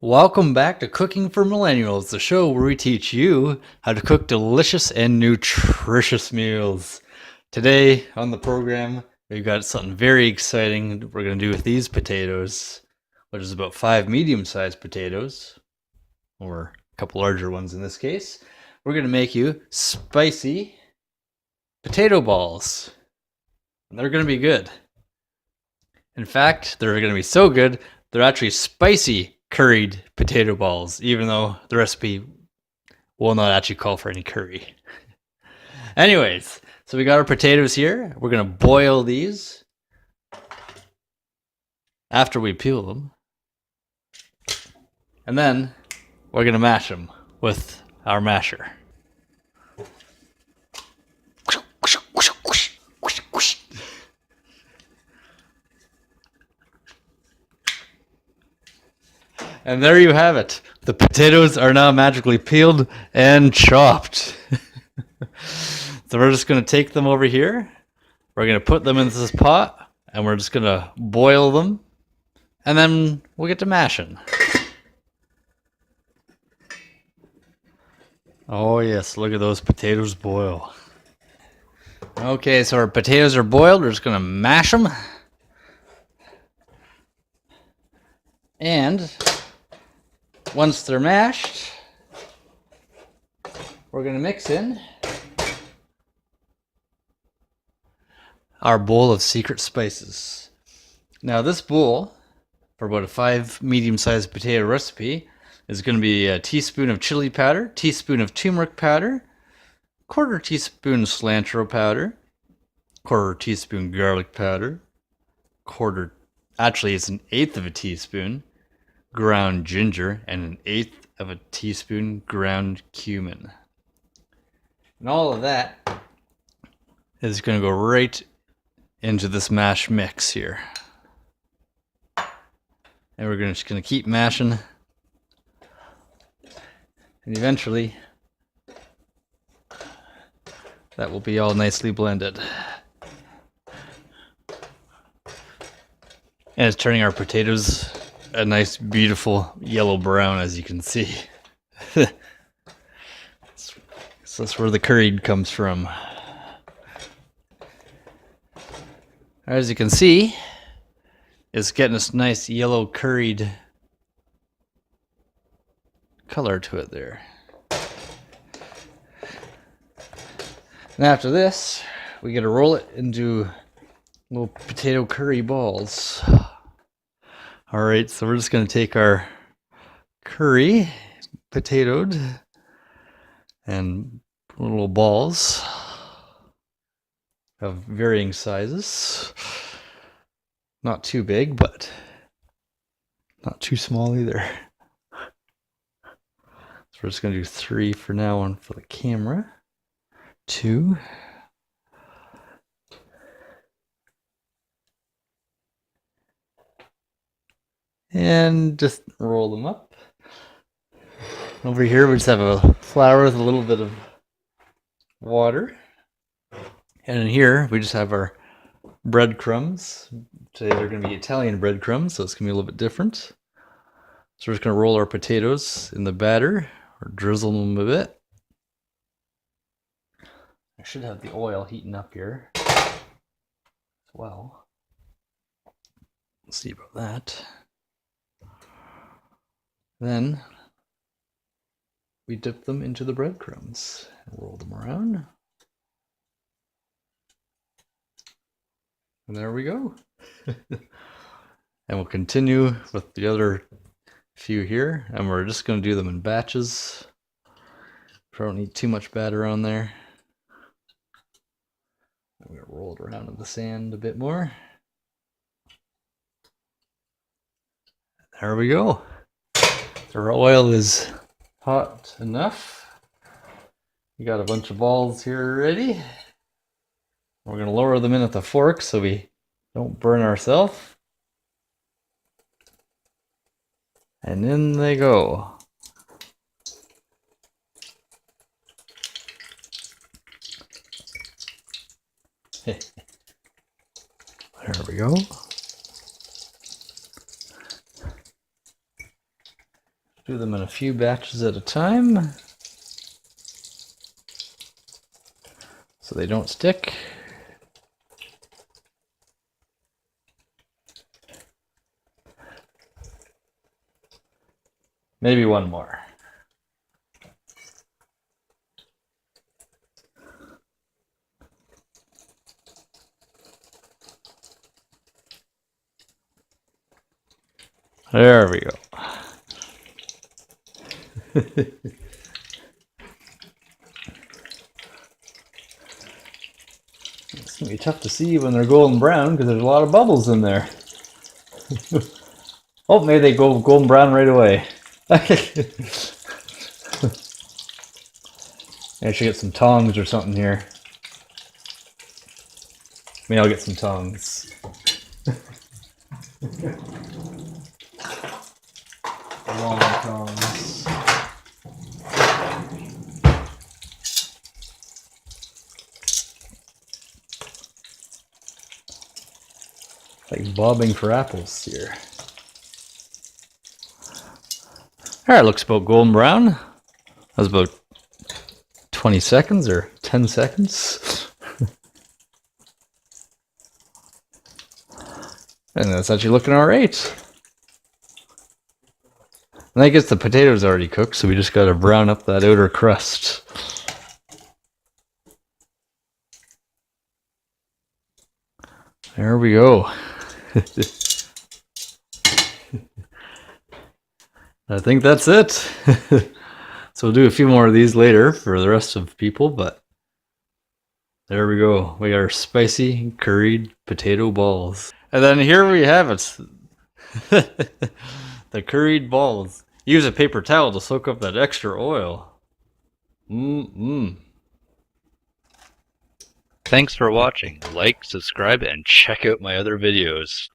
Welcome back to Cooking for Millennials, the show where we teach you how to cook delicious and nutritious meals. Today on the program, we've got something very exciting we're going to do with these potatoes, which is about 5 medium-sized potatoes, or a couple larger ones in this case. We're going to make you spicy potato balls. And they're going to be good. In fact, they're going to be so good, they're actually spicy curried potato balls, even though the recipe will not actually call for any curry. Anyways, so we got our potatoes here. We're going to boil these after we peel them. And then we're going to mash them with our masher. And there you have it. The potatoes are now magically peeled and chopped. So we're just going to take them over here. We're going to put them into this pot, and we're just going to boil them. And then we'll get to mashing. Oh yes, look at those potatoes boil. Okay, so our potatoes are boiled. We're just going to mash them. And once they're mashed, we're going to mix in our bowl of secret spices. Now this bowl, for about a 5 medium-sized potato recipe, is going to be a teaspoon of chili powder, teaspoon of turmeric powder, quarter teaspoon cilantro powder, quarter teaspoon garlic powder, actually it's an eighth of a teaspoon ground ginger, and an eighth of a teaspoon ground cumin. And all of that is going to go right into this mash mix here. And we're just going to keep mashing. And eventually, that will be all nicely blended. And it's turning our potatoes a nice, beautiful yellow brown, as you can see. So that's where the curried comes from. As you can see, it's getting this nice yellow curried color to it there. And after this, we got to roll it into little potato curry balls. All right, so we're just going to take our curry, potatoed, and little balls of varying sizes. Not too big, but not too small either. So we're just going to do 3 for now, one for the camera. 2. And just roll them up. Over here we just have a flour with a little bit of water. And in here we just have our breadcrumbs. Today they're going to be Italian breadcrumbs, so it's going to be a little bit different. So we're just going to roll our potatoes in the batter, or drizzle them a bit. I should have the oil heating up here as well. Let's see about that. Then we dip them into the breadcrumbs and roll them around. And there we go. And we'll continue with the other few here, and we're just going to do them in batches. We don't need too much batter on there. I'm going to roll it around in the sand a bit more. There we go. Our oil is hot enough. We got a bunch of balls here already. We're going to lower them in at the fork so we don't burn ourselves. And in they go. There we go. Do them in a few batches at a time so they don't stick. Maybe one more. There we go. It's going to be tough to see when they're golden brown because there's a lot of bubbles in there. Oh, maybe they go golden brown right away. I should get some tongs or something here. Maybe I'll get some tongs. Long tongs. Like bobbing for apples here. Alright, looks about golden brown. That was about 20 seconds or 10 seconds. And that's actually looking alright. And I guess the potatoes already cooked, so we just gotta brown up that outer crust. There we go. I think that's it. So we'll do a few more of these later for the rest of people, but there we go. We got our spicy curried potato balls. And then here we have it. The curried balls. Use a paper towel to soak up that extra oil. Thanks for watching. Like, subscribe, and check out my other videos.